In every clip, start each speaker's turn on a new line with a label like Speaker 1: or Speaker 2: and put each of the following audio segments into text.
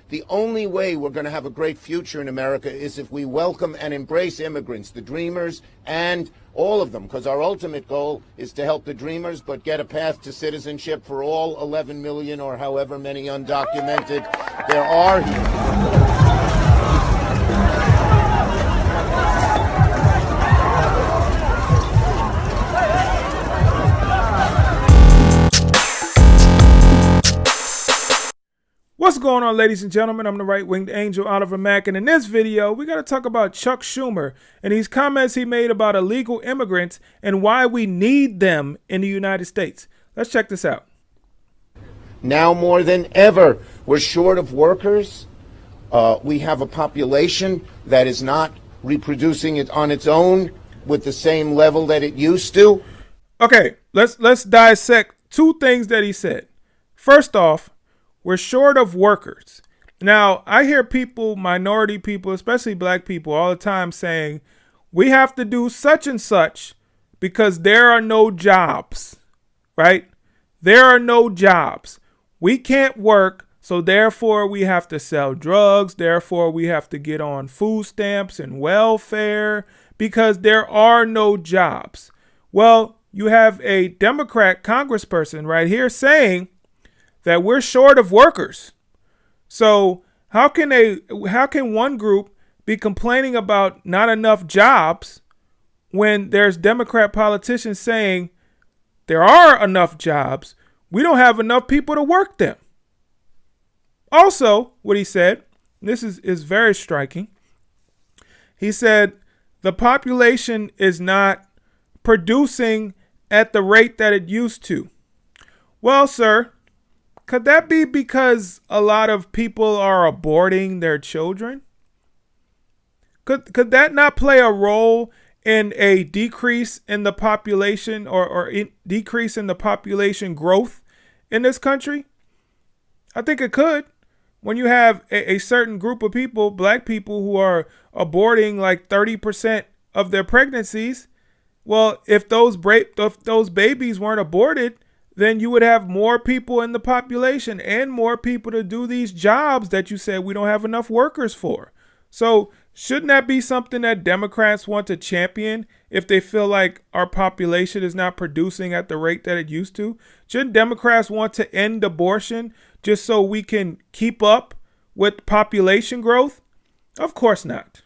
Speaker 1: The only way we're going to have a great future in America is if we welcome and embrace immigrants, the dreamers, and all of them, because our ultimate goal is to help the dreamers, but get a path to citizenship for all 11 million or however many undocumented there are here.
Speaker 2: What's going on, ladies and gentlemen? I'm the right-winged angel, Oliver Mack, and in this video, we got to talk about Chuck Schumer and these comments he made about illegal immigrants and why we need them in the United States. Let's check this out.
Speaker 1: Now more than ever, we're short of workers. We have a population that is not reproducing it on its own with the same level that it used to.
Speaker 2: Okay, let's dissect two things that he said. First off, we're short of workers. Now, I hear people, minority people, especially black people, all the time saying, we have to do such and such because there are no jobs, right? There are no jobs. We can't work, so therefore we have to sell drugs. Therefore, we have to get on food stamps and welfare because there are no jobs. Well, you have a Democrat congressperson right here saying that we're short of workers. So how can one group be complaining about not enough jobs when there's Democrat politicians saying there are enough jobs, we don't have enough people to work them? Also, what he said, this is very striking. He said the population is not producing at the rate that it used to. Well, sir, could that be because a lot of people are aborting their children? Could that not play a role in a decrease in the population or decrease in the population growth in this country? I think it could. When you have a certain group of people, black people, who are aborting like 30% of their pregnancies, well, if those babies weren't aborted, then you would have more people in the population and more people to do these jobs that you said we don't have enough workers for. So shouldn't that be something that Democrats want to champion if they feel like our population is not producing at the rate that it used to? Shouldn't Democrats want to end abortion just so we can keep up with population growth? Of course not.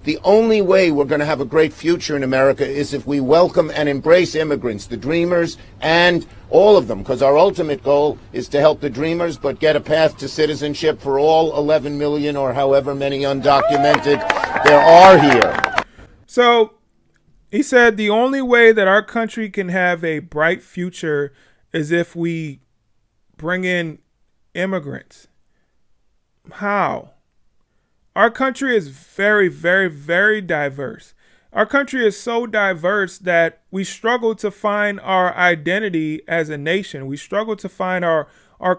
Speaker 1: The only way we're going to have a great future in America is if we welcome and embrace immigrants, the dreamers, and all of them, because our ultimate goal is to help the dreamers, but get a path to citizenship for all 11 million or however many undocumented there are here.
Speaker 2: So he said the only way that our country can have a bright future is if we bring in immigrants. How? Our country is very, very, very diverse. Our country is so diverse that we struggle to find our identity as a nation. We struggle to find our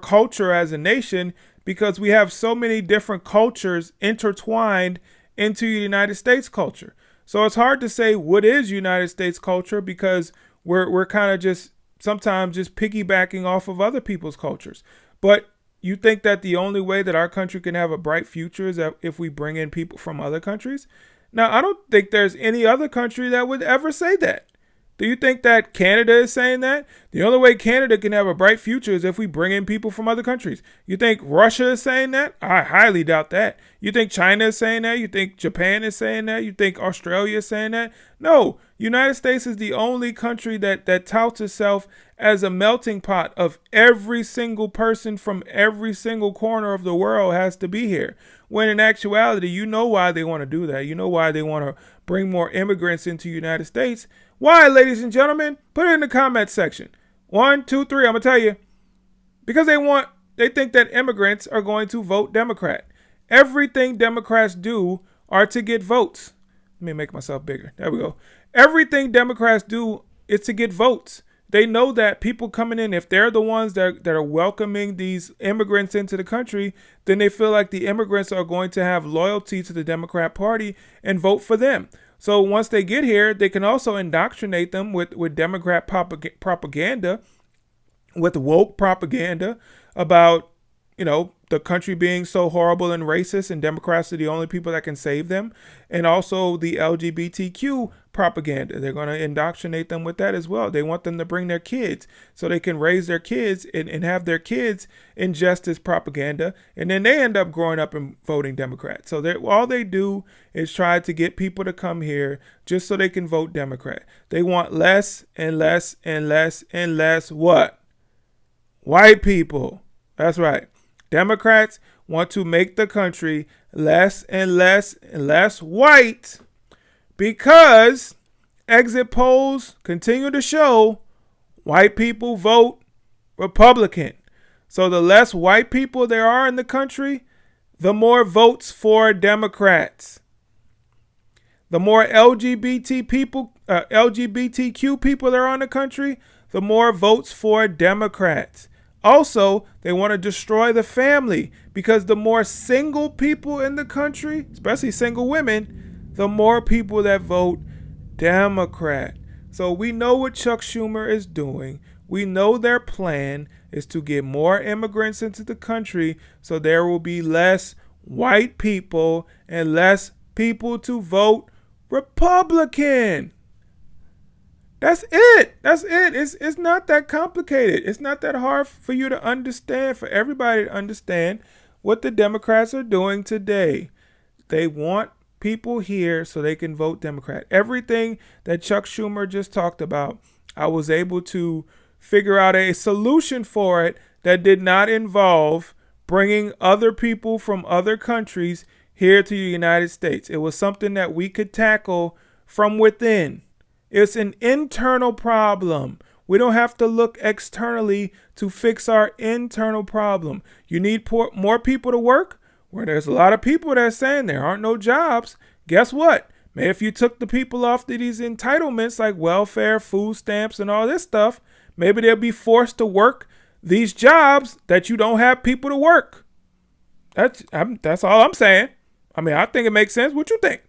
Speaker 2: culture as a nation because we have so many different cultures intertwined into the United States culture. So it's hard to say what is United States culture because we're kind of just sometimes just piggybacking off of other people's cultures. But you think that the only way that our country can have a bright future is if we bring in people from other countries? Now, I don't think there's any other country that would ever say that. Do you think that Canada is saying that? The only way Canada can have a bright future is if we bring in people from other countries. You think Russia is saying that? I highly doubt that. You think China is saying that? You think Japan is saying that? You think Australia is saying that? No, United States is the only country that touts itself as a melting pot of every single person from every single corner of the world has to be here. When in actuality, you know why they want to do that. You know why they want to bring more immigrants into the United States. Why, ladies and gentlemen? Put it in the comment section. 1, 2, 3, I'm going to tell you. Because they think that immigrants are going to vote Democrat. Everything Democrats do are to get votes. Let me make myself bigger. There we go. Everything Democrats do is to get votes. They know that people coming in, if they're the ones that are welcoming these immigrants into the country, then they feel like the immigrants are going to have loyalty to the Democrat Party and vote for them. So once they get here, they can also indoctrinate them with Democrat propaganda, with woke propaganda about, the country being so horrible and racist, and Democrats are the only people that can save them, and also the LGBTQ propaganda. They're going to indoctrinate them with that as well. They want them to bring their kids so they can raise their kids and have their kids ingest this propaganda, and then they end up growing up and voting Democrat. So all they do is try to get people to come here just so they can vote Democrat. They want less and less and less and less what? White people. That's right. Democrats want to make the country less and less and less white because exit polls continue to show white people vote Republican. So the less white people there are in the country, the more votes for Democrats. The more LGBTQ people there are in the country, the more votes for Democrats. Also, they want to destroy the family because the more single people in the country, especially single women, the more people that vote Democrat. So we know what Chuck Schumer is doing. We know their plan is to get more immigrants into the country so there will be less white people and less people to vote Republican. That's it. That's it. It's not that complicated. It's not that hard for you to understand, for everybody to understand what the Democrats are doing today. They want people here so they can vote Democrat. Everything that Chuck Schumer just talked about, I was able to figure out a solution for it that did not involve bringing other people from other countries here to the United States. It was something that we could tackle from within. It's an internal problem. We don't have to look externally to fix our internal problem. You need more people to work? Where there's a lot of people that are saying there aren't no jobs. Guess what? Maybe if you took the people off to these entitlements like welfare, food stamps, and all this stuff, maybe they'll be forced to work these jobs that you don't have people to work. That's all I'm saying. I mean, I think it makes sense. What you think?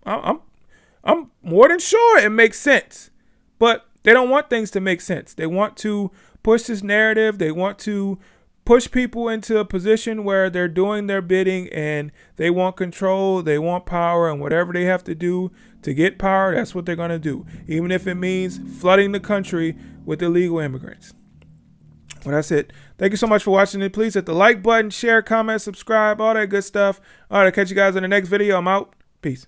Speaker 2: I'm more than sure it makes sense, but they don't want things to make sense. They want to push this narrative. They want to push people into a position where they're doing their bidding and they want control. They want power, and whatever they have to do to get power, that's what they're going to do, even if it means flooding the country with illegal immigrants. Well, that's it. Thank you so much for watching it. Please hit the like button, share, comment, subscribe, all that good stuff. All right, I'll catch you guys in the next video. I'm out. Peace.